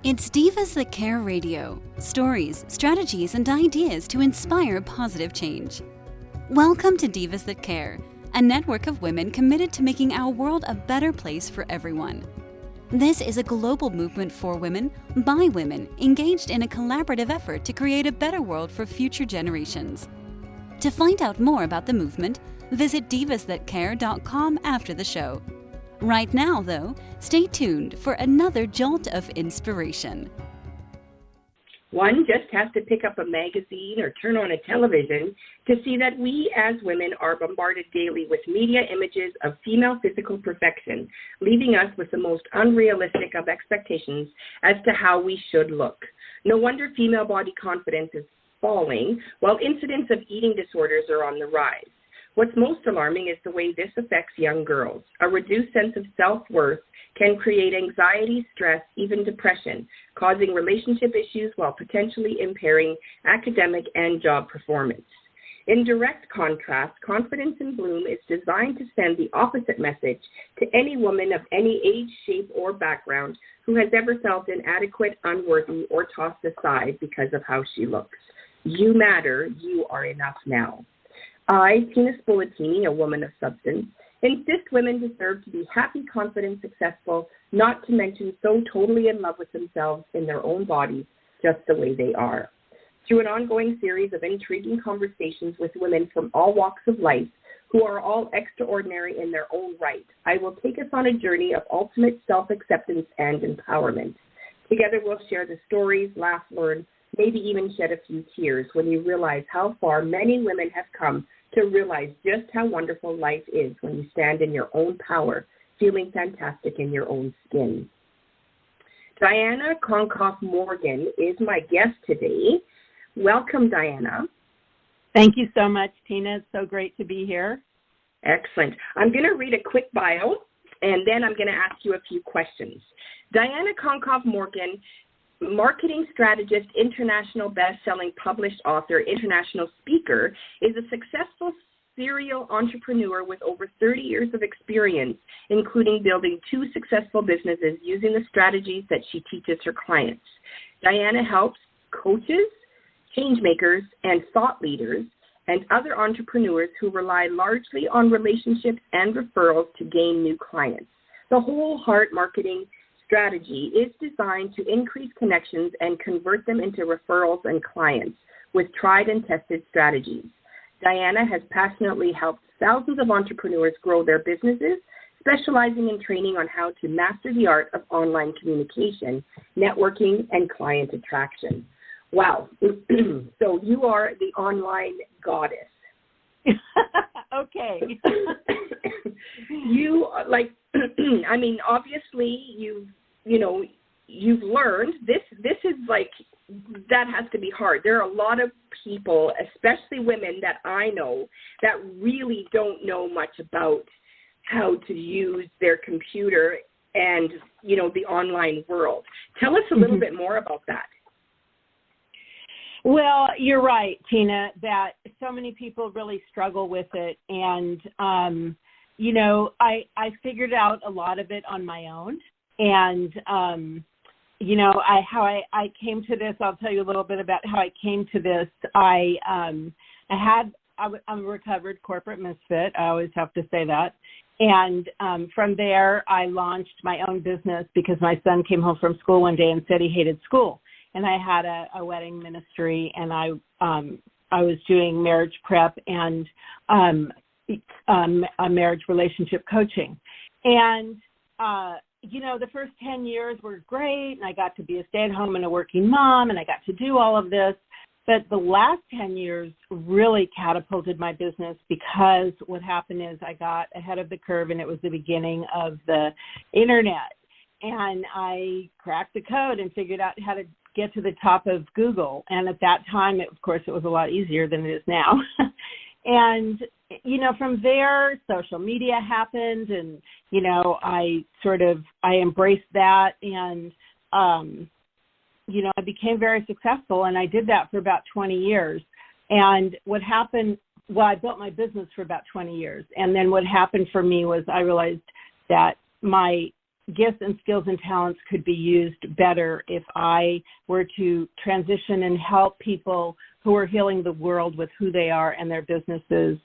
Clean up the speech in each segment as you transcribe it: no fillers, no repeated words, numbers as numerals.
It's Divas That Care Radio. Stories, strategies, and ideas to inspire positive change. Welcome to Divas That Care, a network of women committed to making our world a better place for everyone. This is a global movement for women, by women, engaged in a collaborative effort to create a better world for future generations. To find out more about the movement, visit divasthatcare.com after the show. Right now, though, stay tuned for another jolt of inspiration. One just has to pick up a magazine or turn on a television to see that we as women are bombarded daily with media images of female physical perfection, leaving us with the most unrealistic of expectations as to how we should look. No wonder female body confidence is falling, while incidents of eating disorders are on the rise. What's most alarming is the way this affects young girls. A reduced sense of self-worth can create anxiety, stress, even depression, causing relationship issues while potentially impairing academic and job performance. In direct contrast, Confidence in Bloom is designed to send the opposite message to any woman of any age, shape, or background who has ever felt inadequate, unworthy, or tossed aside because of how she looks. You matter. You are enough now. I, Tina Spoletini, a woman of substance, insist women deserve to be happy, confident, successful, not to mention so totally in love with themselves in their own bodies, just the way they are. Through an ongoing series of intriguing conversations with women from all walks of life, who are all extraordinary in their own right, I will take us on a journey of ultimate self-acceptance and empowerment. Together we'll share the stories, laugh, learn, maybe even shed a few tears when you realize how far many women have come to realize just how wonderful life is when you stand in your own power, feeling fantastic in your own skin. Diana Concoff Morgan is my guest today. Welcome, Diana. Thank you so much, Tina. It's so great to be here. Excellent. I'm going to read a quick bio, and then I'm going to ask you a few questions. Diana Concoff Morgan, marketing strategist, international best-selling published author, international speaker, is a successful serial entrepreneur with over 30 years of experience, including building 2 successful businesses using the strategies that she teaches her clients. Diana helps coaches, change makers, and thought leaders and other entrepreneurs who rely largely on relationships and referrals to gain new clients. The Whole Heart Marketing strategy is designed to increase connections and convert them into referrals and clients with tried and tested strategies. Diana has passionately helped thousands of entrepreneurs grow their businesses, specializing in training on how to master the art of online communication, networking, and client attraction. Wow. So you are the online goddess. Okay. You like, I mean, obviously you've learned this is like, that has to be hard. There are a lot of people, especially women that I know, that really don't know much about how to use their computer and, the online world. Tell us a little bit more about that. Well, you're right, Tina, that so many people really struggle with it. And, I figured out a lot of it on my own. And, how I came to this, I'll tell you a little bit about how I came to this. I'm a recovered corporate misfit. I always have to say that. And from there, I launched my own business because my son came home from school one day and said he hated school. And I had a wedding ministry, and I was doing marriage prep and a marriage relationship coaching. And, the first 10 years were great, and I got to be a stay-at-home and a working mom, and I got to do all of this. But the last 10 years really catapulted my business because what happened is I got ahead of the curve, and it was the beginning of the Internet. And I cracked the code and figured out how to get to the top of Google. And at that time, it was a lot easier than it is now. And, from there, social media happened, and, I embraced that, and, I became very successful, and I did that for about 20 years. And what happened, I built my business for about 20 years. And then what happened for me was I realized that my gifts and skills and talents could be used better if I were to transition and help people who are healing the world with who they are and their businesses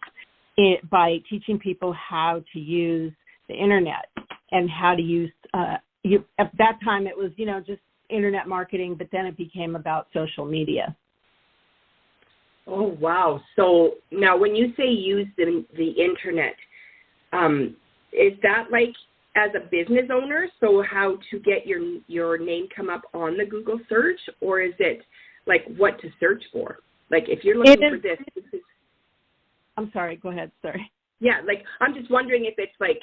by teaching people how to use the internet and how to use, at that time it was, just internet marketing, but then it became about social media. Oh, wow. So now when you say use the internet, is that like as a business owner, so how to get your name come up on the Google search, or is it like what to search for? Like if you're looking for this is... I'm sorry, go ahead, sorry. Yeah, like I'm just wondering if it's like,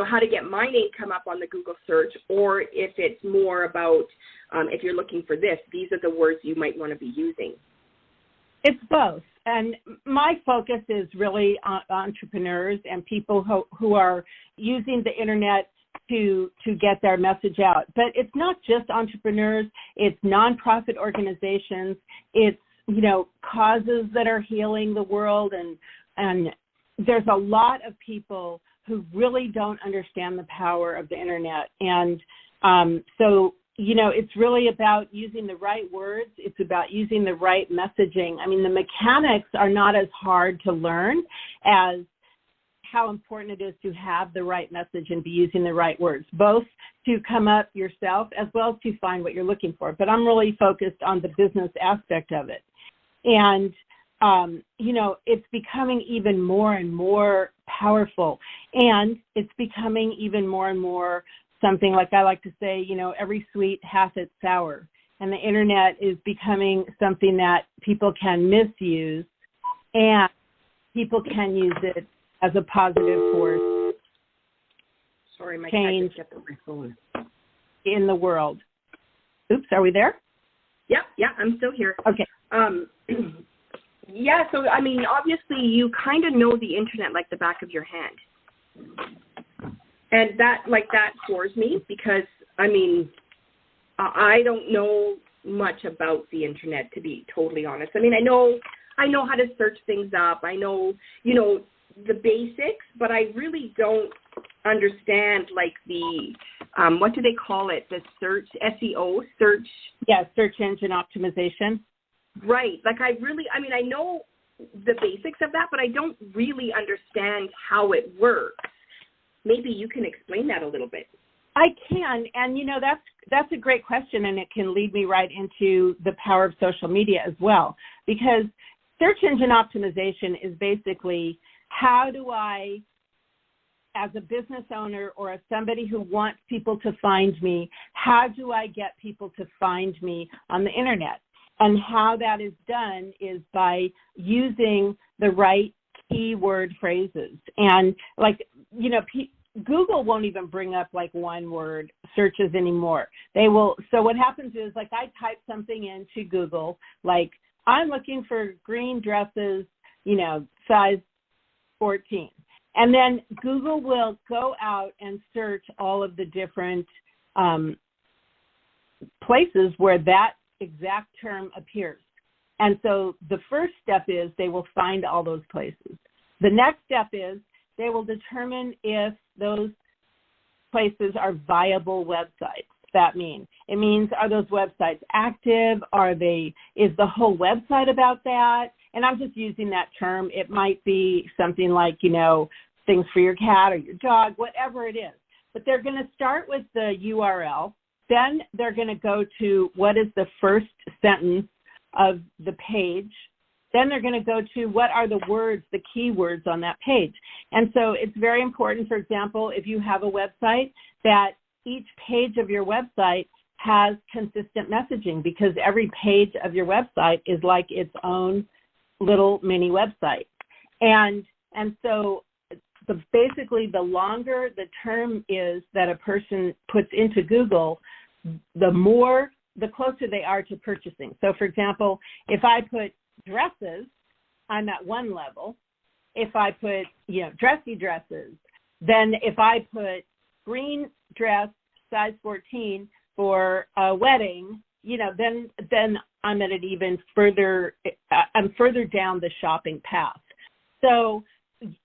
how to get my name come up on the Google search, or if it's more about if you're looking for this, these are the words you might want to be using. It's both. And my focus is really on entrepreneurs and people who are using the internet to get their message out. But it's not just entrepreneurs, it's nonprofit organizations, it's, causes that are healing the world, and there's a lot of people who really don't understand the power of the internet. And so it's really about using the right words. It's about using the right messaging. I mean, the mechanics are not as hard to learn as how important it is to have the right message and be using the right words, both to come up yourself as well as to find what you're looking for. But I'm really focused on the business aspect of it. And, it's becoming even more and more powerful. And it's becoming even more and more something like I like to say, every sweet hath its sour. And the internet is becoming something that people can misuse, and people can use it as a positive force. Sorry, my change cat just got my phone in the world. Oops, are we there? Yeah, I'm still here. Okay. Yeah, so I mean, obviously you kind of know the internet like the back of your hand. And that floors me because, I mean, I don't know much about the internet, to be totally honest. I mean, I know how to search things up. I know, the basics, but I really don't understand, like, the, what do they call it? The search, SEO, search? Yeah, search engine optimization. Right. Like, I know the basics of that, but I don't really understand how it works. Maybe you can explain that a little bit. I can, and that's a great question, and it can lead me right into the power of social media as well, because search engine optimization is basically how do I, as a business owner or as somebody who wants people to find me, how do I get people to find me on the internet? And how that is done is by using the right keyword phrases. And Google won't even bring up like one word searches anymore. They will. So what happens is, like, I type something into Google, like I'm looking for green dresses, size 14. And then Google will go out and search all of the different places where that exact term appears. And so the first step is they will find all those places. The next step is they will determine if those places are viable websites. It means, are those websites active? Is the whole website about that? And I'm just using that term. It might be something like, things for your cat or your dog, whatever it is. But they're going to start with the URL. Then they're going to go to what is the first sentence of the page. Then they're going to go to what are the words, the keywords on that page. And so it's very important, for example, if you have a website, that each page of your website has consistent messaging, because every page of your website is like its own little mini website. And so basically the longer the term is that a person puts into Google, the closer they are to purchasing. So, for example, if I put dresses, I'm at one level. If I put, dressy dresses, then if I put green dress, size 14 for a wedding, then I'm at an even further, I'm further down the shopping path. So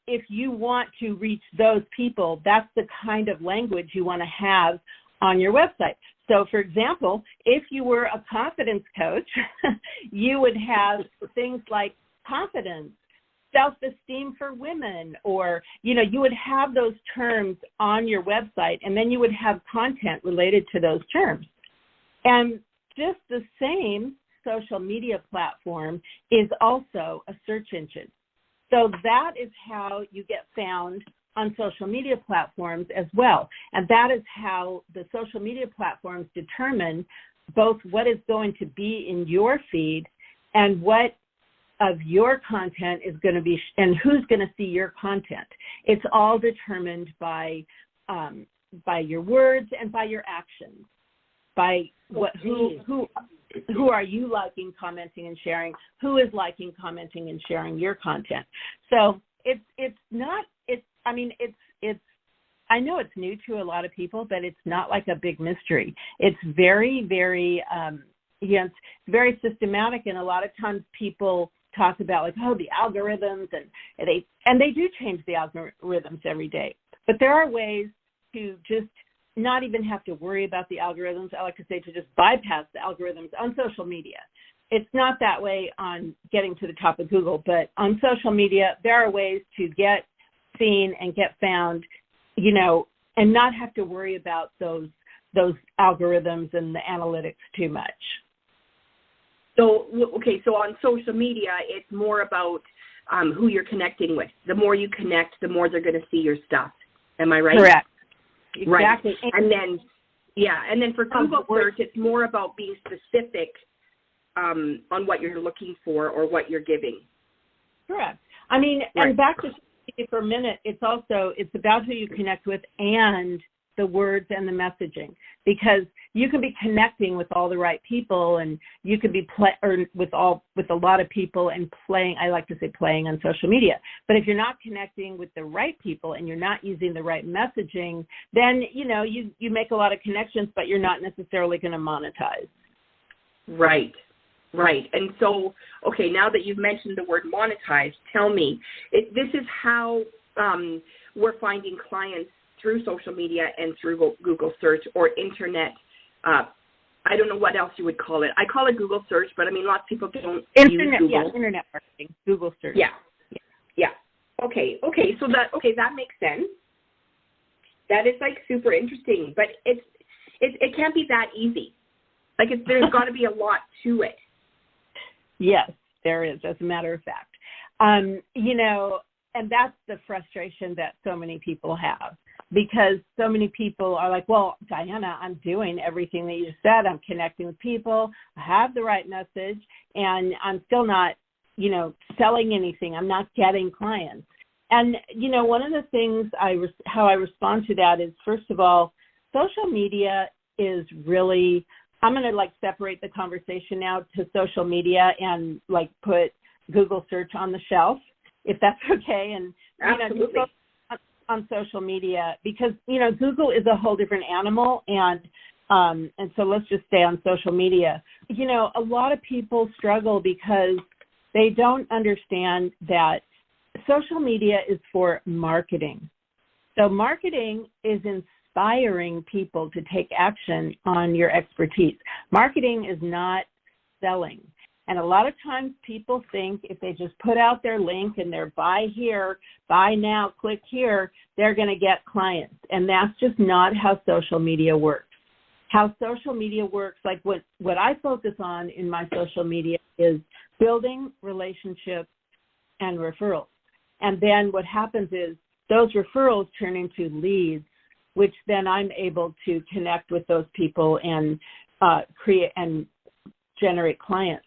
if you want to reach those people, that's the kind of language you want to have on your website. So, for example, if you were a confidence coach, you would have things like confidence, self-esteem for women, or, you would have those terms on your website, and then you would have content related to those terms. And just the same social media platform is also a search engine. So that is how you get found on social media platforms as well. And that is how the social media platforms determine both what is going to be in your feed and what of your content is going to be, and who's going to see your content. It's all determined by your words and by your actions, by who are you liking, commenting, and sharing, who is liking, commenting, and sharing your content. So I know it's new to a lot of people, but it's not like a big mystery. It's very, very, it's very systematic, and a lot of times people talk about the algorithms, and they do change the algorithms every day. But there are ways to just not even have to worry about the algorithms. I like to say to just bypass the algorithms on social media. It's not that way on getting to the top of Google, but on social media, there are ways to get seen and get found, and not have to worry about those algorithms and the analytics too much. So on social media, it's more about who you're connecting with. The more you connect, the more they're going to see your stuff. Am I right? Correct. Exactly. Right. And then for Google search, it's more about being specific on what you're looking for or what you're giving. Correct. And back to for a minute, it's about who you connect with and the words and the messaging, because you can be connecting with all the right people, and you could be with a lot of people and playing. I like to say playing on social media. But if you're not connecting with the right people and you're not using the right messaging, then you make a lot of connections, but you're not necessarily going to monetize. Right. And so, now that you've mentioned the word monetize, tell me, this is how we're finding clients through social media and through Google search or internet. I don't know what else you would call it. I call it Google search, but lots of people don't use Google. Yeah, internet marketing, Google search. Yeah. Okay. So that makes sense. That is super interesting, but it can't be that easy. There's got to be a lot to it. Yes, there is, as a matter of fact. And that's the frustration that so many people have, because so many people are like, well, Diana, I'm doing everything that you said. I'm connecting with people. I have the right message, and I'm still not, selling anything. I'm not getting clients. And, one of the things how I respond to that is, first of all, social media is really, I'm going to separate the conversation now to social media and put Google search on the shelf, if that's okay. And, absolutely. On social media, because, Google is a whole different animal. And so let's just stay on social media. A lot of people struggle because they don't understand that social media is for marketing. So marketing is inspiring people to take action on your expertise. Marketing is not selling. And a lot of times people think if they just put out their link and they're buy here, buy now, click here, they're going to get clients. And that's just not how social media works. How social media works, what I focus on in my social media is building relationships and referrals. And then what happens is those referrals turn into leads, which then I'm able to connect with those people and create and generate clients.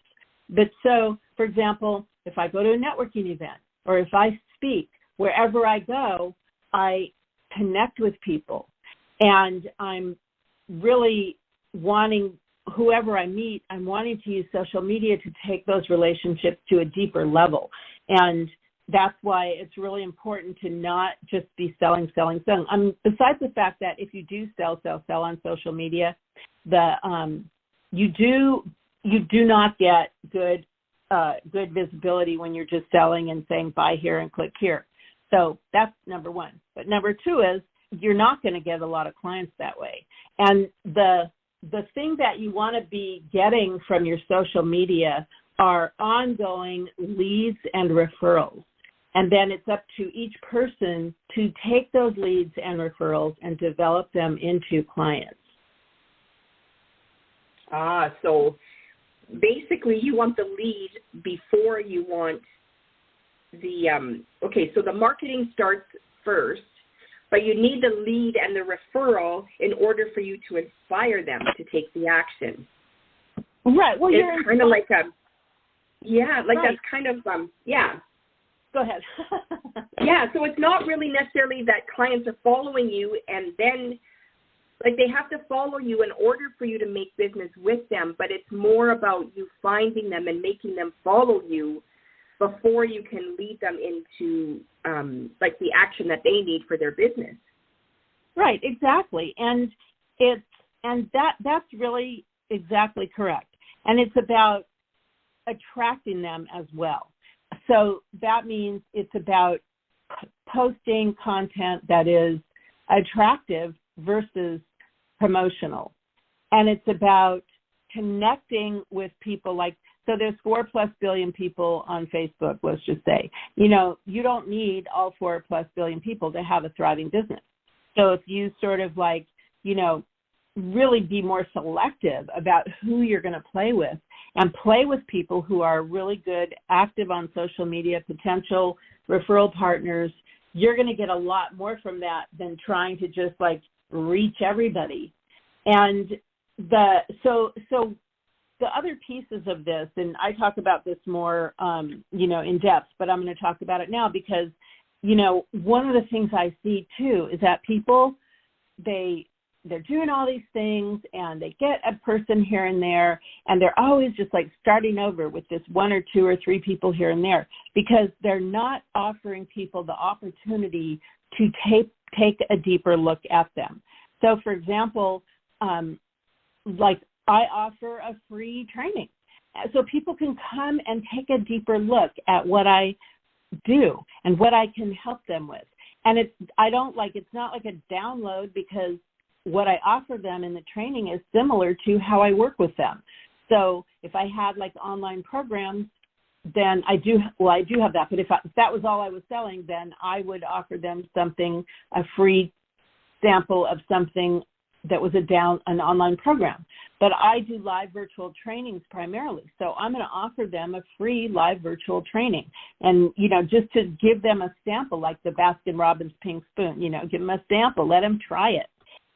But so, for example, if I go to a networking event or if I speak, wherever I go, I connect with people. And I'm really wanting, whoever I meet, I'm wanting to use social media to take those relationships to a deeper level. And that's why it's really important to not just be selling. Besides the fact that if you do sell on social media, you do not get good visibility when you're just selling and saying buy here and click here. So that's number one. But number two is you're not going to get a lot of clients that way. And the thing that you want to be getting from your social media are ongoing leads and referrals. And then it's up to each person to take those leads and referrals and develop them into clients. So basically you want the lead before you want the, so the marketing starts first, but you need the lead and the referral in order for you to inspire them to take the action. Right. Well, it's kind of like right. That's kind of, Go ahead. So it's not really necessarily that clients are following you and then, like, they have to follow you in order for you to make business with them, but it's more about you finding them and making them follow you before you can lead them into, the action that they need for their business. Right, exactly. And that's really exactly correct. And it's about attracting them as well. So that means it's about posting content that is attractive versus promotional. And it's about connecting with people so there's 4+ billion people on Facebook, let's just say. You don't need all 4+ billion people to have a thriving business. So if you sort of really be more selective about who you're going to play with and play with people who are really good, active on social media, potential referral partners, you're going to get a lot more from that than trying to just reach everybody. And so the other pieces of this, and I talk about this more, in depth, but I'm going to talk about it now because, one of the things I see too is that people, they're doing all these things and they get a person here and there and they're always just starting over with this 1 or 2 or 3 people here and there because they're not offering people the opportunity to take a deeper look at them. So for example, I offer a free training so people can come and take a deeper look at what I do and what I can help them with. And it's not like a download because what I offer them in the training is similar to how I work with them. So if I had online programs, then I do have that. But if that was all I was selling, then I would offer them a free sample of something that was an online program. But I do live virtual trainings primarily. So I'm going to offer them a free live virtual training. And, just to give them a sample, like the Baskin-Robbins pink spoon, give them a sample, let them try it.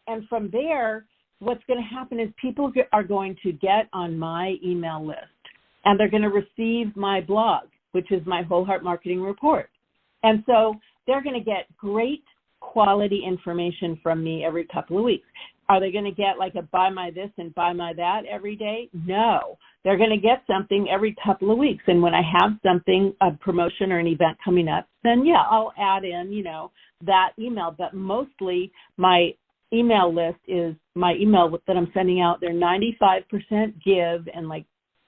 And from there, what's going to happen is people are going to get on my email list and they're going to receive my blog, which is my Whole Heart Marketing Report. And so they're going to get great quality information from me every couple of weeks. Are they going to get a buy my this and buy my that every day? No. They're going to get something every couple of weeks. And when I have something, a promotion or an event coming up, then I'll add in, that email. But mostly my email list is my email that I'm sending out. They're 95% give and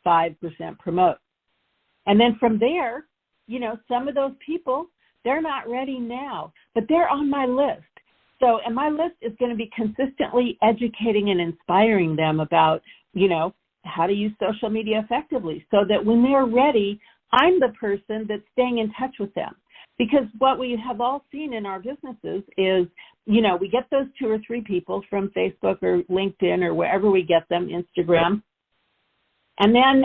5% promote. And then from there, some of those people, they're not ready now, but they're on my list. So, and my list is going to be consistently educating and inspiring them about, how to use social media effectively so that when they're ready, I'm the person that's staying in touch with them. Because what we have all seen in our businesses is, we get those 2 or 3 people from Facebook or LinkedIn or wherever we get them, Instagram. And then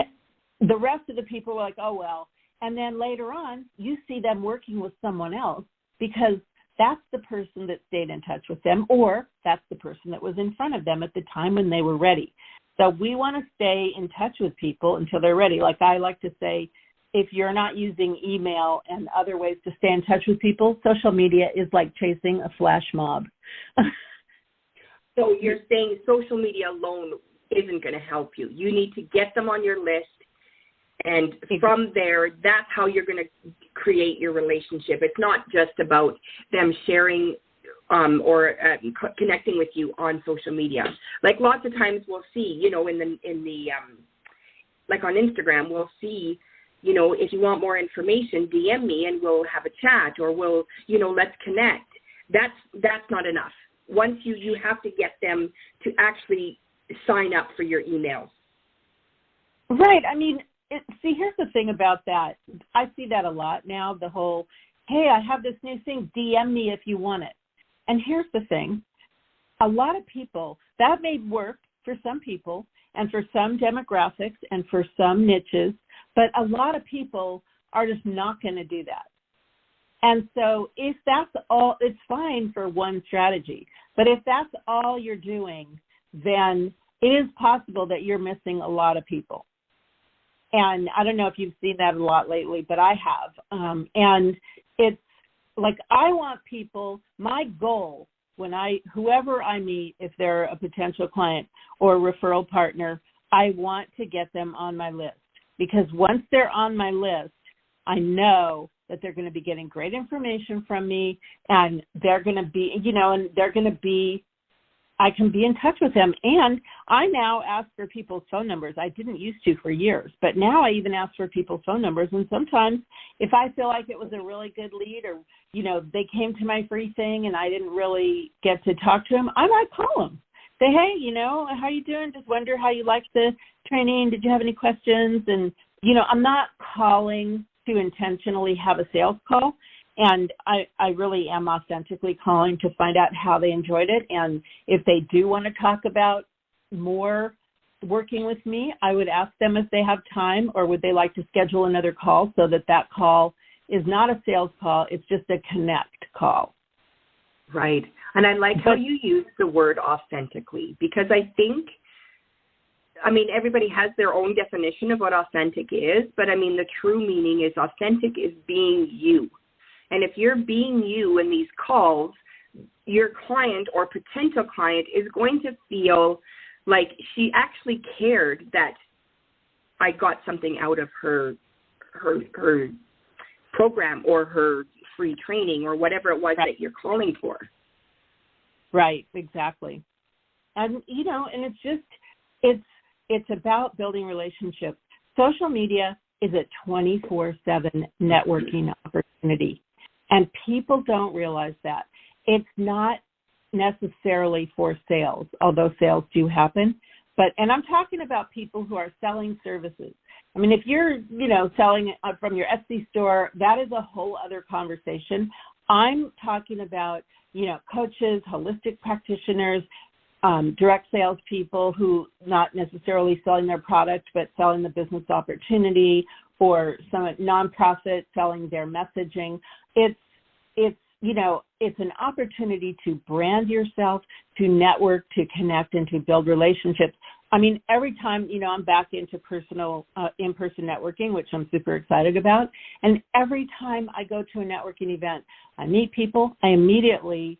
the rest of the people are like, oh, well. And then later on, you see them working with someone else because that's the person that stayed in touch with them, or that's the person that was in front of them at the time when they were ready. So we want to stay in touch with people until they're ready. Like I like to say, if you're not using email and other ways to stay in touch with people, social media is like chasing a flash mob. So you're saying social media alone isn't going to help you. You need to get them on your list, and from there, that's how you're going to create your relationship. It's not just about them sharing or connecting with you on social media. Like lots of times we'll see, in the like on Instagram, we'll see, if you want more information, DM me and we'll have a chat, or we'll, let's connect. that's not enough. Once you have to get them to actually sign up for your emails. Right. I mean, see, here's the thing about that. I see that a lot now, the whole, hey, I have this new thing, DM me if you want it. And here's the thing. A lot of people, that may work for some people and for some demographics and for some niches, but a lot of people are just not going to do that. And so if that's all, it's fine for one strategy. But if that's all you're doing, then it is possible that you're missing a lot of people. And I don't know if you've seen that a lot lately, but I have. And it's like, I want people, my goal when whoever I meet, if they're a potential client or a referral partner, I want to get them on my list. Because once they're on my list, I know that they're going to be getting great information from me, and they're going to be, I can be in touch with them. And I now ask for people's phone numbers. I didn't used to for years, but now I even ask for people's phone numbers. And sometimes if I feel like it was a really good lead, or, they came to my free thing and I didn't really get to talk to them, I might call them. Say, hey, how you doing? Just wonder how you liked the training. Did you have any questions? And, I'm not calling to intentionally have a sales call. And I really am authentically calling to find out how they enjoyed it. And if they do want to talk about more working with me, I would ask them if they have time, or would they like to schedule another call, so that call is not a sales call. It's just a connect call. Right. And I like how you use the word authentically, because I think, everybody has their own definition of what authentic is, but the true meaning is authentic is being you. And if you're being you in these calls, your client or potential client is going to feel like she actually cared that I got something out of her program or her free training or whatever it was that you're calling for. Right, exactly. And, and it's just, it's about building relationships. Social media is a 24/7 networking opportunity. And people don't realize that. It's not necessarily for sales, although sales do happen. And I'm talking about people who are selling services. If you're, selling from your Etsy store, that is a whole other conversation. I'm talking about, coaches, holistic practitioners, direct sales people who not necessarily selling their product, but selling the business opportunity, or some nonprofit selling their messaging. It's an opportunity to brand yourself, to network, to connect, and to build relationships. Every time, I'm back into personal in-person networking, which I'm super excited about. And every time I go to a networking event, I meet people, I immediately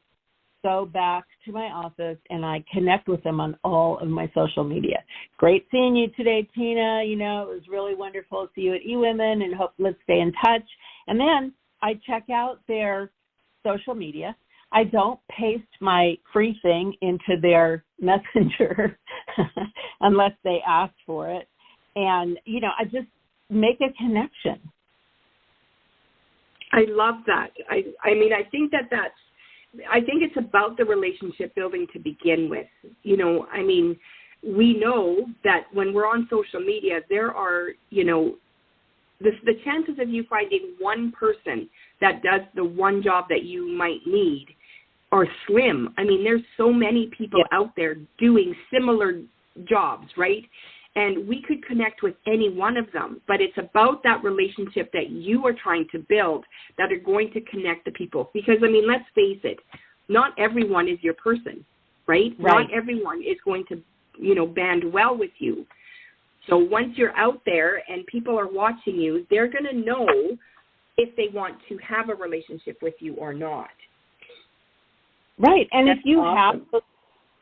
go back to my office and I connect with them on all of my social media. Great seeing you today, Tina. It was really wonderful to see you at eWomen, and let's stay in touch. And then I check out their social media. I don't paste my free thing into their messenger unless they ask for it. And, I just make a connection. I love that. I think it's about the relationship building to begin with. We know that when we're on social media, there are, the chances of you finding one person that does the one job that you might need are slim. There's so many people out there doing similar jobs, right? And we could connect with any one of them, but it's about that relationship that you are trying to build that are going to connect the people. Because, let's face it, not everyone is your person, right? Not everyone is going to, band well with you. So once you're out there and people are watching you, they're going to know if they want to have a relationship with you or not. Right. And that's awesome.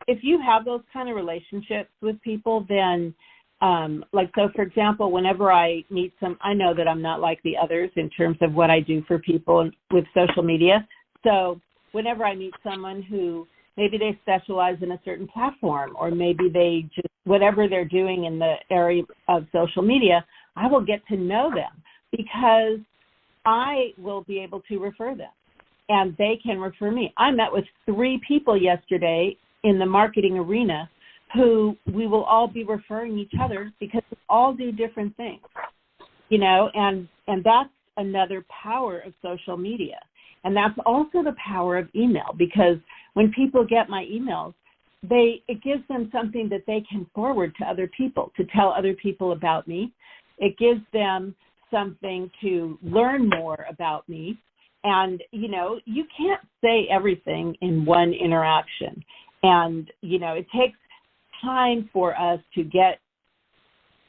if you have those kind of relationships with people, then so for example, whenever I meet I know that I'm not like the others in terms of what I do for people with social media. So whenever I meet someone who maybe they specialize in a certain platform, or maybe they just, whatever they're doing in the area of social media, I will get to know them because I will be able to refer them. and they can refer me. I met with 3 people yesterday in the marketing arena who we will all be referring each other because we all do different things, and that's another power of social media. And that's also the power of email, because when people get my emails, it gives them something that they can forward to other people, to tell other people about me. It gives them something to learn more about me. And, you can't say everything in one interaction. And, it takes time for us to get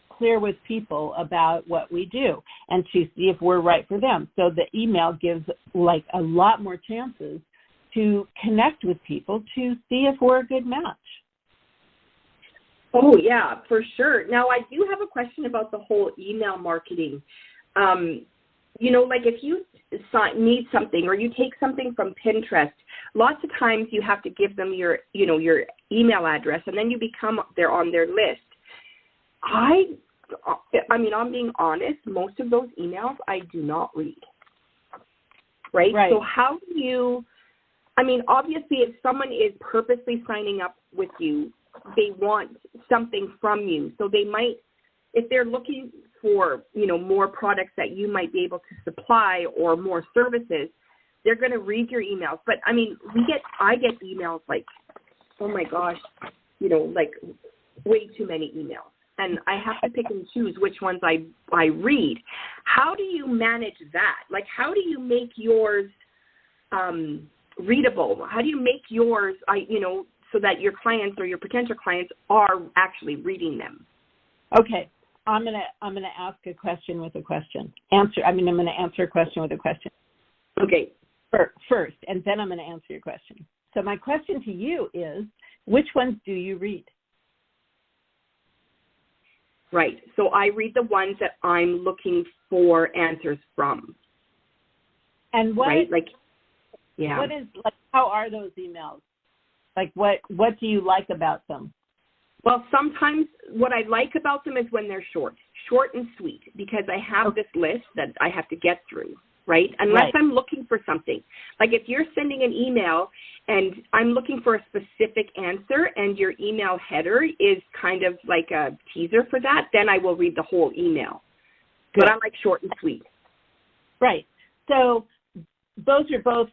clear with people about what we do and to see if we're right for them. So the email gives a lot more chances to connect with people to see if we're a good match. Oh, yeah, for sure. Now, I do have a question about the whole email marketing. If you need something or you take something from Pinterest, lots of times you have to give them your email address, and then they're on their list. I'm being honest, most of those emails I do not read. Right? So how do you, obviously if someone is purposely signing up with you, they want something from you. So they might, if they're looking for, more products that you might be able to supply or more services, they're going to read your emails. But I get emails like, oh my gosh, way too many emails. And I have to pick and choose which ones I read. How do you manage that? How do you make yours readable? How do you make yours, so that your clients or your potential clients are actually reading them? Okay, I'm gonna ask a question with a question. I'm gonna answer a question with a question. Okay. First, and then I'm gonna answer your question. So my question to you is, which ones do you read? Right. So I read the ones that I'm looking for answers from. And what? Right? What is how are those emails? What do you like about them? Well, sometimes what I like about them is when they're short and sweet, because I have this list that I have to get through, right? Unless I'm looking for something. If you're sending an email and I'm looking for a specific answer and your email header is kind of like a teaser for that, then I will read the whole email. Good. But I like short and sweet. Right. So those are both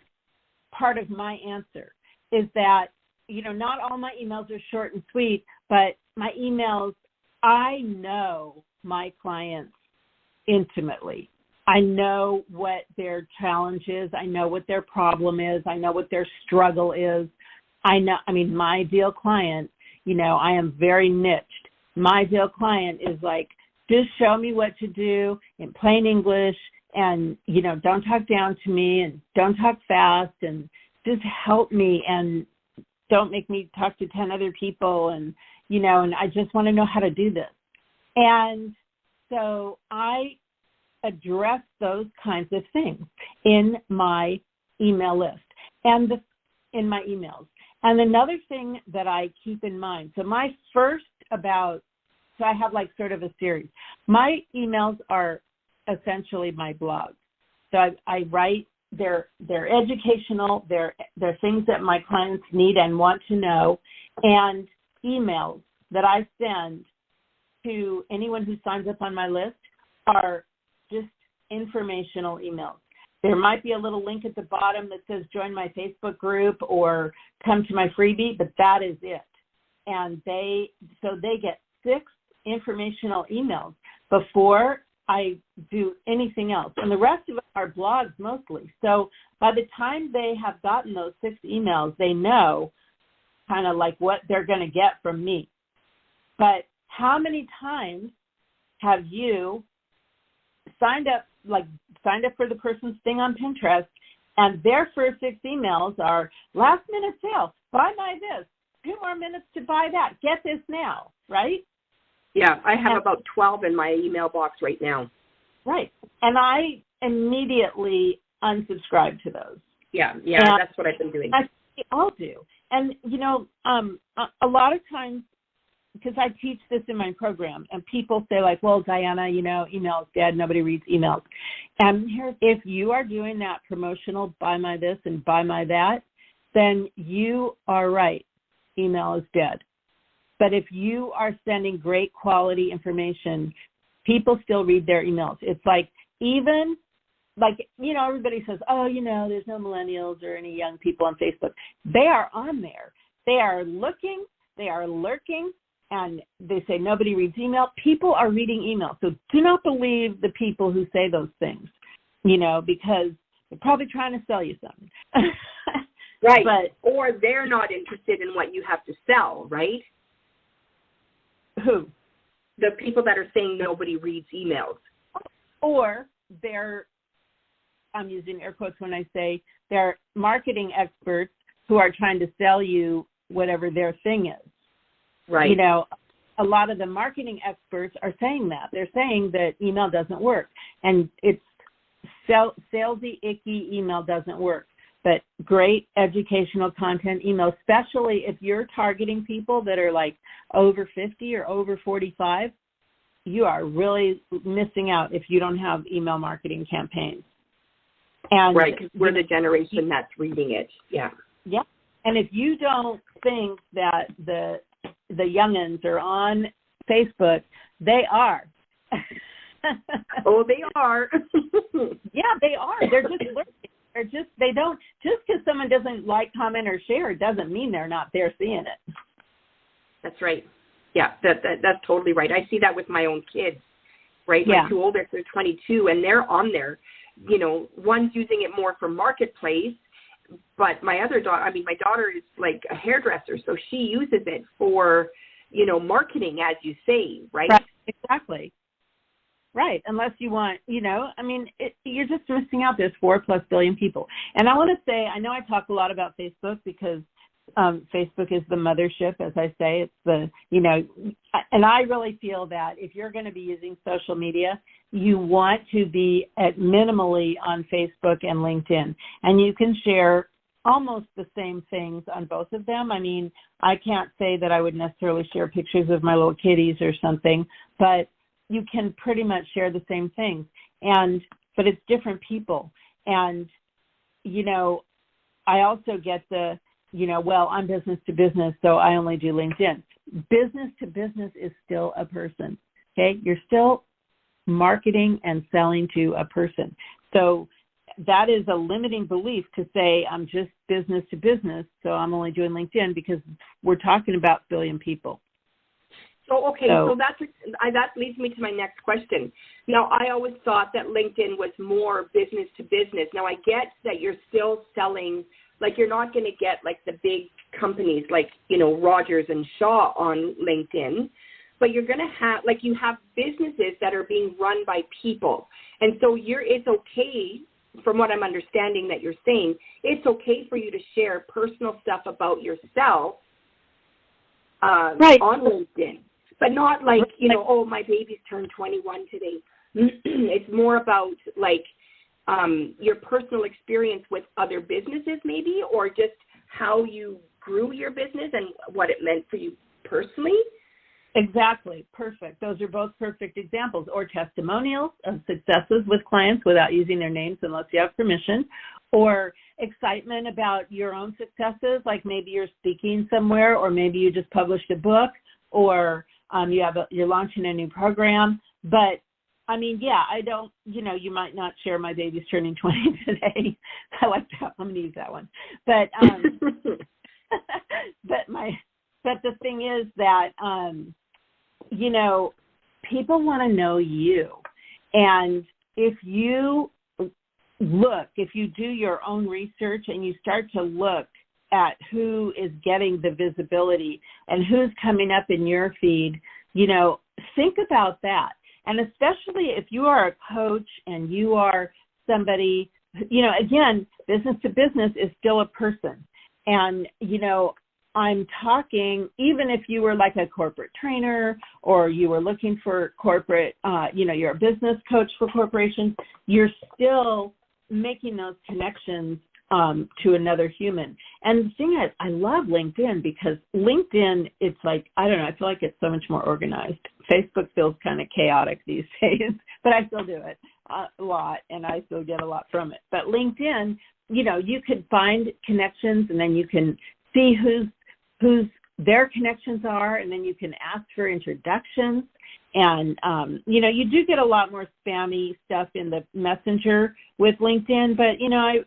part of my answer, is that, not all my emails are short and sweet, but my emails, I know my clients intimately. I know what their challenge is. I know what their problem is. I know what their struggle is. My ideal client, I am very niched. My ideal client is just show me what to do in plain English and, don't talk down to me and don't talk fast and just help me and don't make me talk to 10 other people and I just want to know how to do this. And so I address those kinds of things in my email list and in my emails. And another thing that I keep in mind, so I have sort of a series. My emails are essentially my blog. So I write, they're educational, they're things that my clients need and want to know, and emails that I send to anyone who signs up on my list are just informational emails. There might be a little link at the bottom that says join my Facebook group or come to my freebie, but that is it. And they get 6 informational emails before I do anything else. And the rest of them are blogs mostly. So by the time they have gotten those 6 emails, they know kind of what they're going to get from me. But how many times have you signed up for the person's thing on Pinterest, and their first 6 emails are last minute sale, buy my this, 2 more minutes to buy that, get this now, right? Yeah, I have about 12 in my email box right now. Right. And I immediately unsubscribe to those. Yeah, that's what I've been doing. We all do. And, a lot of times, because I teach this in my program, and people say well, Diana, email is dead. Nobody reads emails. And if you are doing that promotional buy my this and buy my that, then you are right. Email is dead. But if you are sending great quality information, people still read their emails. It's like, even like, everybody says, oh, there's no millennials or any young people on Facebook. They are on there. They are looking, they are lurking, and they say nobody reads email. People are reading email. So do not believe the people who say those things, because they're probably trying to sell you something. Right. Or they're not interested in what you have to sell, right? Who? The people that are saying nobody reads emails. Or they're, I'm using air quotes when I say, they're marketing experts who are trying to sell you whatever their thing is. Right. A lot of the marketing experts are saying that. They're saying that email doesn't work. And it's salesy, icky email doesn't work. But great educational content email, especially if you're targeting people that are like over 50 or over 45, you are really missing out if you don't have email marketing campaigns. And right, because we're the generation that's reading it. Yeah. Yeah. And if you don't think that the youngins are on Facebook, they are. Oh, they are. Yeah, they are. They're just lurking. They don't, just because someone doesn't like, comment, or share, it doesn't mean they're not there seeing it. That's right. Yeah, that's totally right. I see that with my own kids, right? Yeah. My two oldest, they're 22, and they're on there. One's using it more for marketplace, but my daughter is like a hairdresser, so she uses it for, marketing, as you say, right? Right, exactly. Right, unless you want, you're just missing out. There's 4+ billion people. And I want to say, I know I talk a lot about Facebook because Facebook is the mothership, as I say. It's the, and I really feel that if you're going to be using social media, you want to be at minimally on Facebook and LinkedIn. And you can share almost the same things on both of them. I mean, I can't say that I would necessarily share pictures of my little kitties or something, but you can pretty much share the same things. But it's different people. And, I also get the, I'm business to business, so I only do LinkedIn. Business to business is still a person, okay? You're still marketing and selling to a person. So that is a limiting belief to say I'm just business to business, so I'm only doing LinkedIn, because we're talking about billion people. So that leads me to my next question. Now, I always thought that LinkedIn was more business to business. Now, I get that you're still selling, like you're not going to get like the big companies like, Rogers and Shaw on LinkedIn, but you're going to have, like you have businesses that are being run by people. And so it's okay, from what I'm understanding that you're saying, it's okay for you to share personal stuff about yourself right. on LinkedIn. But not like, oh, my baby's turned 21 today. It's more about like your personal experience with other businesses maybe, or just how you grew your business and what it meant for you personally. Exactly. Perfect. Those are both perfect examples. Or testimonials of successes with clients without using their names unless you have permission. Or excitement about your own successes, like maybe you're speaking somewhere, or maybe you just published a book, or you're launching a new program. But I mean, yeah, I don't, you might not share my baby's turning 20 today. I like that. I'm going to use that one. But, but the thing is that, people want to know you. And if you do your own research and you start to look at who is getting the visibility and who's coming up in your feed, think about that. And especially if you are a coach and you are somebody, again, business to business is still a person. And, I'm talking, even if you were like a corporate trainer or you were looking for corporate, you're a business coach for corporations, you're still making those connections to another human. And the thing is, I love LinkedIn because LinkedIn, it's like, I don't know, I feel like it's so much more organized. Facebook feels kind of chaotic these days, but I still do it. a lot, and I still get a lot from it. But LinkedIn, you could find connections, and then you can see who's their connections are, and then you can ask for introductions. And, you do get a lot more spammy stuff in the messenger with LinkedIn, but,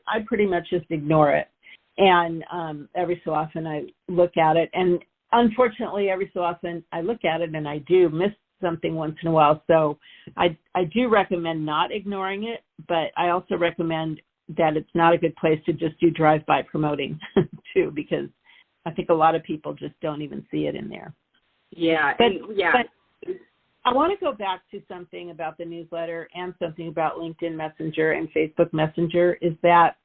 I pretty much just ignore it. And every so often I look at it. And unfortunately, every so often I look at it and I do miss something once in a while. So I do recommend not ignoring it, but I also recommend that it's not a good place to just do drive-by promoting too, because I think a lot of people just don't even see it in there. Yeah. But I want to go back to something about the newsletter and something about LinkedIn Messenger and Facebook Messenger, is that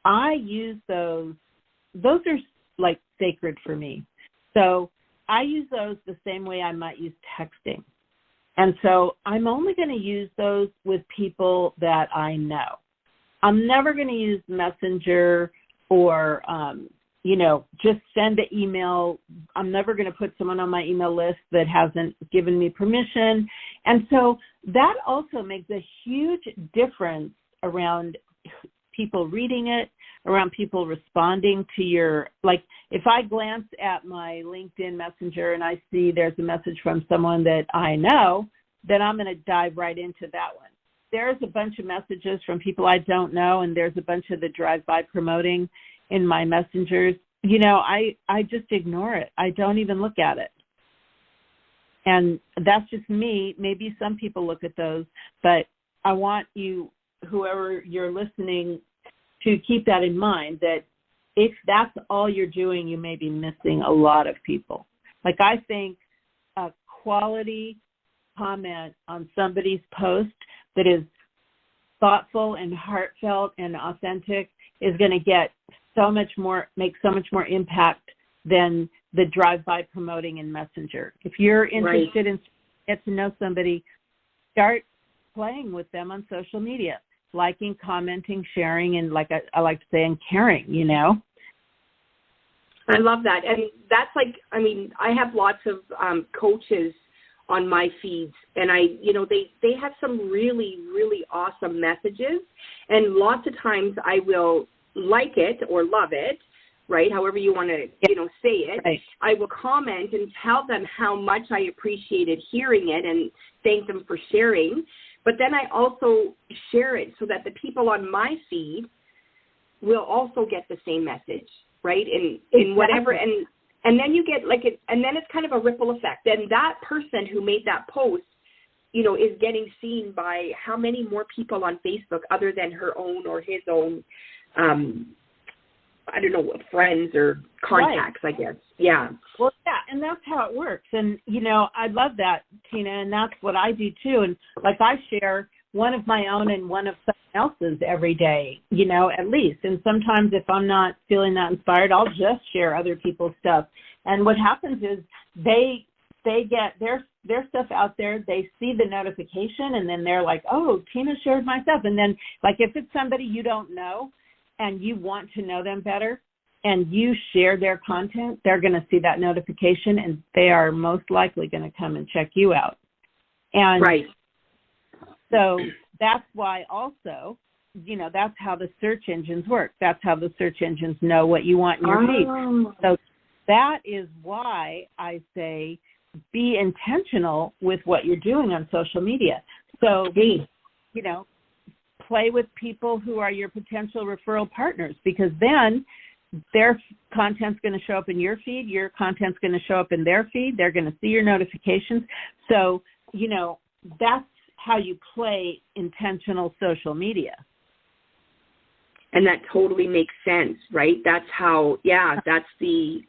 I use those are like sacred for me. So I use those the same way I might use texting. And so I'm only going to use those with people that I know. I'm never going to use Messenger or, just send an email. I'm never going to put someone on my email list that hasn't given me permission. And so that also makes a huge difference around people reading it, around people responding to your, like, if I glance at my LinkedIn Messenger and I see there's a message from someone that I know, then I'm going to dive right into that one. There's a bunch of messages from people I don't know, and there's a bunch of the drive-by promoting in my messengers. I just ignore it. I don't even look at it. And that's just me. Maybe some people look at those, but I want you, whoever you're listening, to keep that in mind, that if that's all you're doing, you may be missing a lot of people. Like, I think a quality comment on somebody's post that is thoughtful and heartfelt and authentic is going to make so much more impact than the drive-by promoting in Messenger. If you're interested in get to know somebody, start playing with them on social media, liking, commenting, sharing, and like I like to say, and caring, I love that. And that's I have lots of coaches on my feeds, and they have some really, really awesome messages, and lots of times I will like it or love it, right? However you want to, say it. Right. I will comment and tell them how much I appreciated hearing it and thank them for sharing. But then I also share it so that the people on my feed will also get the same message, right? In whatever, and then you get and then it's kind of a ripple effect. Then that person who made that post, is getting seen by how many more people on Facebook other than her own or his own, I don't know, friends or contacts, right. I guess. Yeah. Well, yeah, and that's how it works. And, I love that, Tina, and that's what I do too. And I share one of my own and one of someone else's every day, at least. And sometimes if I'm not feeling that inspired, I'll just share other people's stuff. And what happens is they get their stuff out there, they see the notification, and then they're like, oh, Tina shared my stuff. And then, if it's somebody you don't know and you want to know them better and you share their content, they're going to see that notification, and they are most likely going to come and check you out. And right. So that's why also, that's how the search engines work. That's how the search engines know what you want in your feed. So that is why I say be intentional with what you're doing on social media. So, play with people who are your potential referral partners, because then their content's going to show up in your feed, your content's going to show up in their feed, they're going to see your notifications. So, that's how you play intentional social media. And that totally makes sense, right? That's how, that's the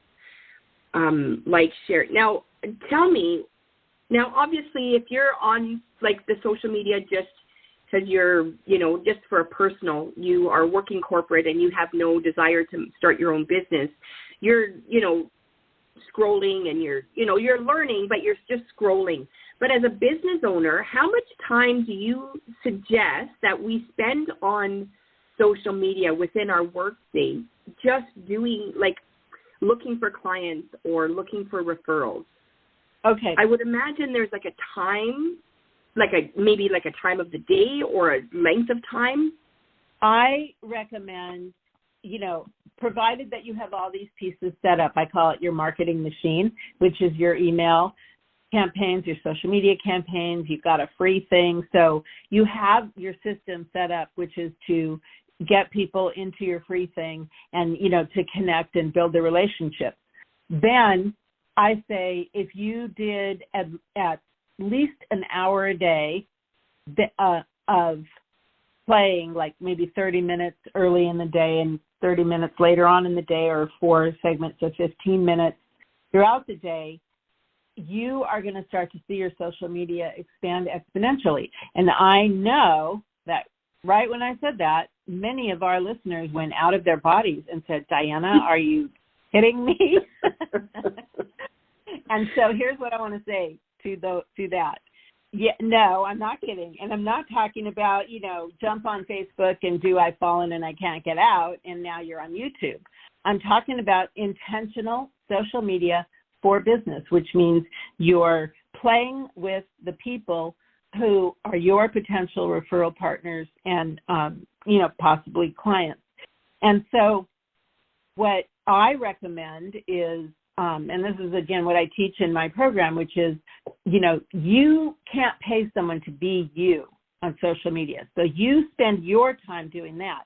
share. Now, tell me, obviously, if you're on the social media just because you're, just for a personal, you are working corporate and you have no desire to start your own business, you're, scrolling and you're learning, but you're just scrolling. But as a business owner, how much time do you suggest that we spend on social media within our workday, just doing looking for clients or looking for referrals? Okay. I would imagine there's a time maybe a time of the day or a length of time? I recommend, provided that you have all these pieces set up, I call it your marketing machine, which is your email campaigns, your social media campaigns, you've got a free thing. So you have your system set up, which is to get people into your free thing and, to connect and build the relationship. Then I say if you did at least an hour a day of playing, like maybe 30 minutes early in the day and 30 minutes later on in the day, or 4 segments of 15 minutes throughout the day, you are going to start to see your social media expand exponentially. And I know that right when I said that, many of our listeners went out of their bodies and said, Diana, are you kidding me? And so here's what I want to say to that. Yeah, no, I'm not kidding. And I'm not talking about, jump on Facebook and do I've fallen and I can't get out and now you're on YouTube. I'm talking about intentional social media for business, which means you're playing with the people who are your potential referral partners and, possibly clients. And so what I recommend is, and this is, again, what I teach in my program, which is, you can't pay someone to be you on social media. So you spend your time doing that.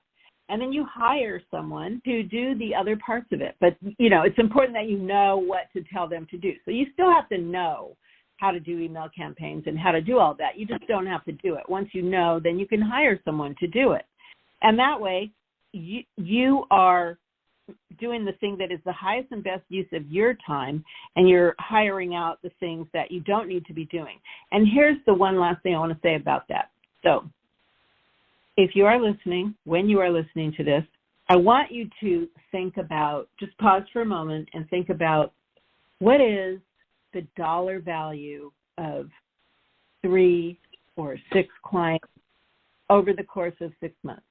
And then you hire someone to do the other parts of it. But, it's important that you know what to tell them to do. So you still have to know how to do email campaigns and how to do all that. You just don't have to do it. Once you know, then you can hire someone to do it. And that way, you are doing the thing that is the highest and best use of your time, and you're hiring out the things that you don't need to be doing. And here's the one last thing I want to say about that. So if you are listening, when you are listening to this, I want you to think about, just pause for a moment and think about what is the dollar value of 3 or 6 clients over the course of 6 months.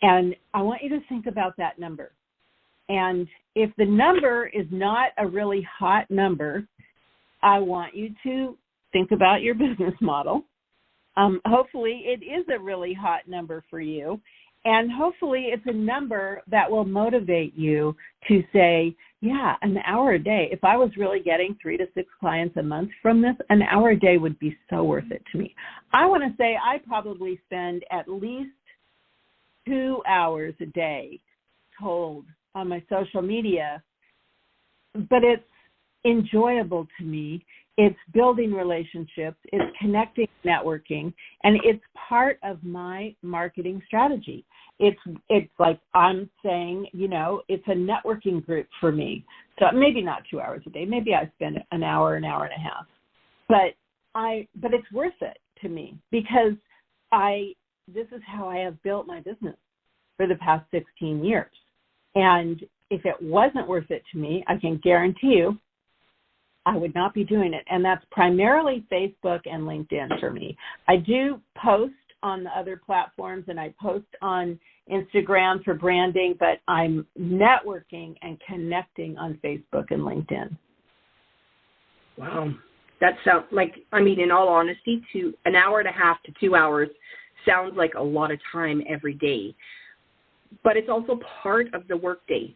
And I want you to think about that number. And if the number is not a really hot number, I want you to think about your business model. Hopefully it is a really hot number for you. And hopefully it's a number that will motivate you to say, yeah, an hour a day. If I was really getting 3 to 6 clients a month from this, an hour a day would be so worth it to me. I want to say I probably spend at least 2 hours a day told on my social media, but it's enjoyable to me. It's building relationships, it's connecting, networking, and it's part of my marketing strategy. It's like I'm saying, it's a networking group for me. So maybe not 2 hours a day. Maybe I spend an hour and a half. But it's worth it to me because this is how I have built my business for the past 16 years. And if it wasn't worth it to me, I can guarantee you I would not be doing it. And that's primarily Facebook and LinkedIn for me. I do post on the other platforms and I post on Instagram for branding, but I'm networking and connecting on Facebook and LinkedIn. Wow. That sounds like, in all honesty, to an hour and a half to 2 hours sounds like a lot of time every day. But it's also part of the workday.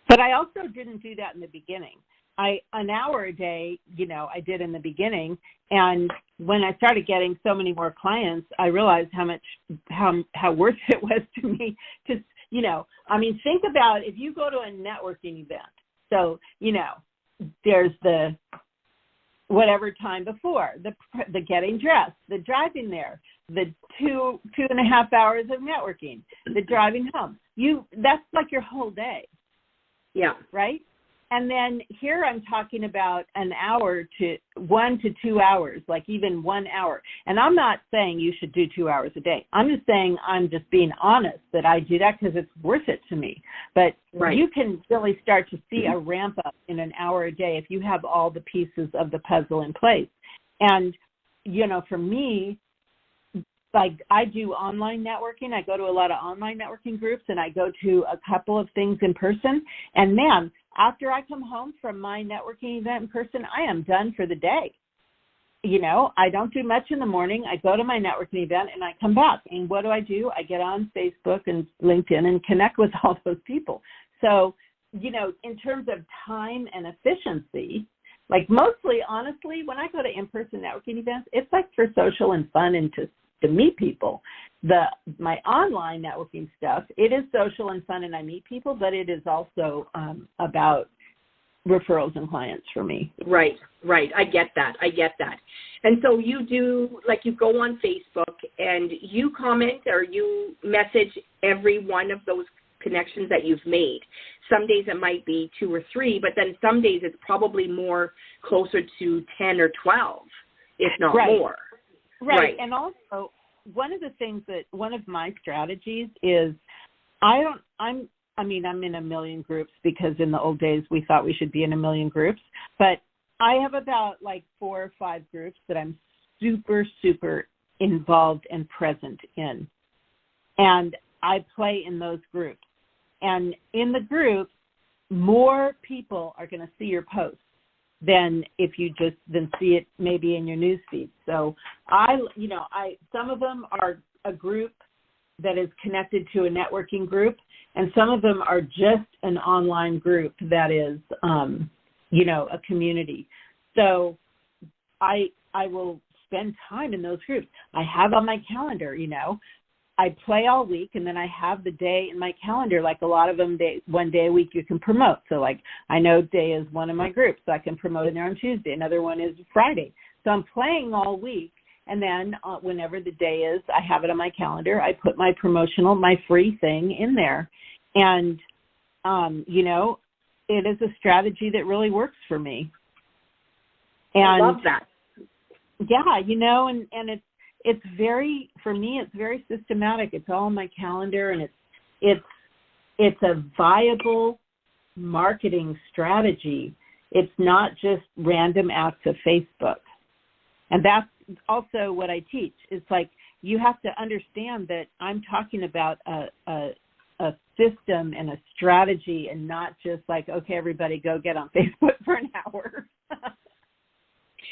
But I also didn't do that in the beginning. An hour a day, I did in the beginning. And when I started getting so many more clients, I realized how worth it was to me. Because, think about if you go to a networking event. So, there's the whatever time before, the getting dressed, the driving there, the 2.5 hours of networking, the driving home. That's like your whole day. Yeah. Right? And then here I'm talking about an hour to 1 to 2 hours, like even 1 hour. And I'm not saying you should do 2 hours a day. I'm just saying I'm just being honest that I do that because it's worth it to me. But right. You can really start to see a ramp up in an hour a day if you have all the pieces of the puzzle in place. And, for me, like I do online networking. I go to a lot of online networking groups and I go to a couple of things in person. And man, after I come home from my networking event in person, I am done for the day. I don't do much in the morning. I go to my networking event and I come back. And what do? I get on Facebook and LinkedIn and connect with all those people. So, in terms of time and efficiency, like mostly, honestly, when I go to in-person networking events, it's like for social and fun and to meet people. My online networking stuff, it is social and fun and I meet people, but it is also about referrals and clients for me. Right. I get that. And so you do, like you go on Facebook and you comment or you message every one of those connections that you've made. Some days it might be 2 or 3, but then some days it's probably more closer to 10 or 12, if not more. Right. And also one of my strategies is I'm in a million groups because in the old days we thought we should be in a million groups, but I have about like 4 or 5 groups that I'm super, super involved and present in. And I play in those groups. And in the groups, more people are going to see your posts than if you just then see it maybe in your news feed. So some of them are a group that is connected to a networking group, and some of them are just an online group that is, a community. So I will spend time in those groups. I have on my calendar, I play all week, and then I have the day in my calendar, like a lot of them, one day a week you can promote. So like I know day is one of my groups, so I can promote in there on Tuesday. Another one is Friday. So I'm playing all week. And then whenever the day is, I have it on my calendar. I put my my free thing in there. And, it is a strategy that really works for me. And I love that. Yeah, and it's very, for me, it's very systematic. It's all on my calendar, and it's a viable marketing strategy. It's not just random acts of Facebook. And that's also what I teach. It's like you have to understand that I'm talking about a system and a strategy, and not just like, okay, everybody go get on Facebook for an hour.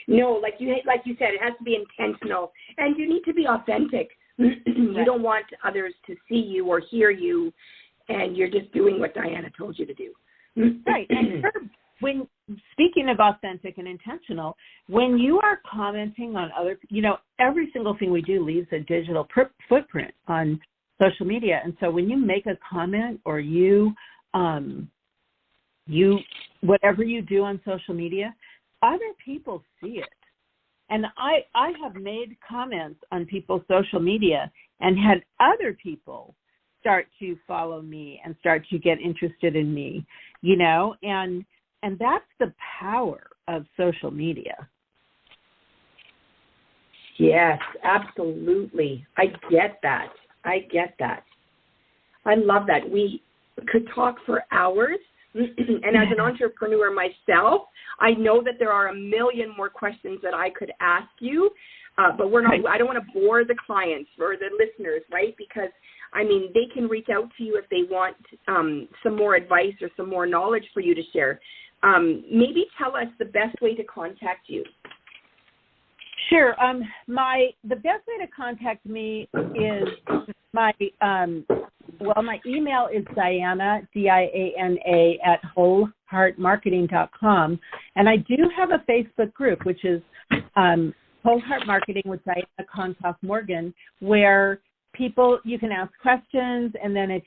No, like you said, it has to be intentional, and you need to be authentic. You don't want others to see you or hear you, and you're just doing what Diana told you to do. Right. And when speaking of authentic and intentional, when you are commenting on other, every single thing we do leaves a digital footprint on social media. And so when you make a comment or whatever you do on social media, other people see it. And I have made comments on people's social media and had other people start to follow me and start to get interested in me, and that's the power of social media. Yes, absolutely. I get that. I love that. We could talk for hours. And as an entrepreneur myself, I know that there are a million more questions that I could ask you, but I don't want to bore the clients or the listeners, right? Because, they can reach out to you if they want some more advice or some more knowledge for you to share. Maybe tell us the best way to contact you. Sure. The best way to contact me is my email is Diana, Diana, at wholeheartmarketing.com. And I do have a Facebook group, which is Whole Heart Marketing with Diana Concoff Morgan, where you can ask questions, and then if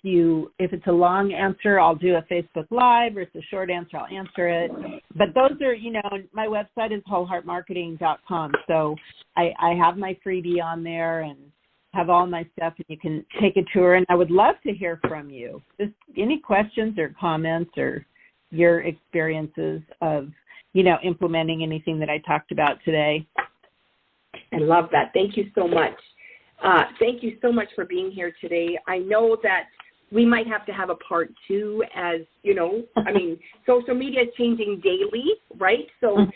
it's a long answer, I'll do a Facebook Live, or it's a short answer, I'll answer it. But those are, my website is wholeheartmarketing.com. So I have my freebie on there and have all my stuff, and you can take a tour. And I would love to hear from you. Just any questions or comments or your experiences of, implementing anything that I talked about today. I love that. Thank you so much. Thank you so much for being here today. I know that we might have to have a part 2, as, social media is changing daily, right? So, in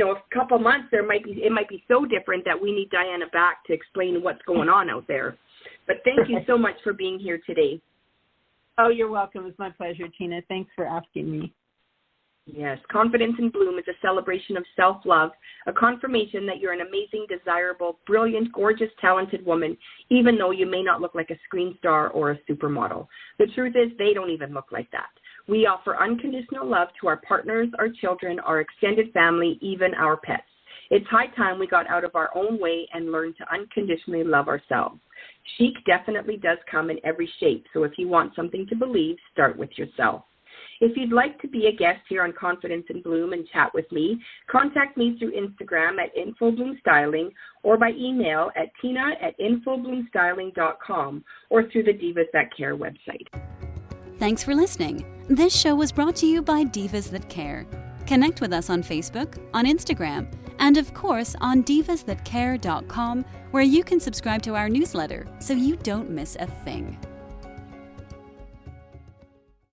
a couple months, it might be so different that we need Diana back to explain what's going on out there. But thank you so much for being here today. Oh, you're welcome. It's my pleasure, Tina. Thanks for asking me. Yes, Confidence in Bloom is a celebration of self-love, a confirmation that you're an amazing, desirable, brilliant, gorgeous, talented woman, even though you may not look like a screen star or a supermodel. The truth is, they don't even look like that. We offer unconditional love to our partners, our children, our extended family, even our pets. It's high time we got out of our own way and learned to unconditionally love ourselves. Chic definitely does come in every shape, so if you want something to believe, start with yourself. If you'd like to be a guest here on Confidence in Bloom and chat with me, contact me through Instagram at infobloomstyling or by email at tina@infobloomstyling.com or through the Divas That Care website. Thanks for listening. This show was brought to you by Divas That Care. Connect with us on Facebook, on Instagram, and of course on divasthatcare.com, where you can subscribe to our newsletter so you don't miss a thing.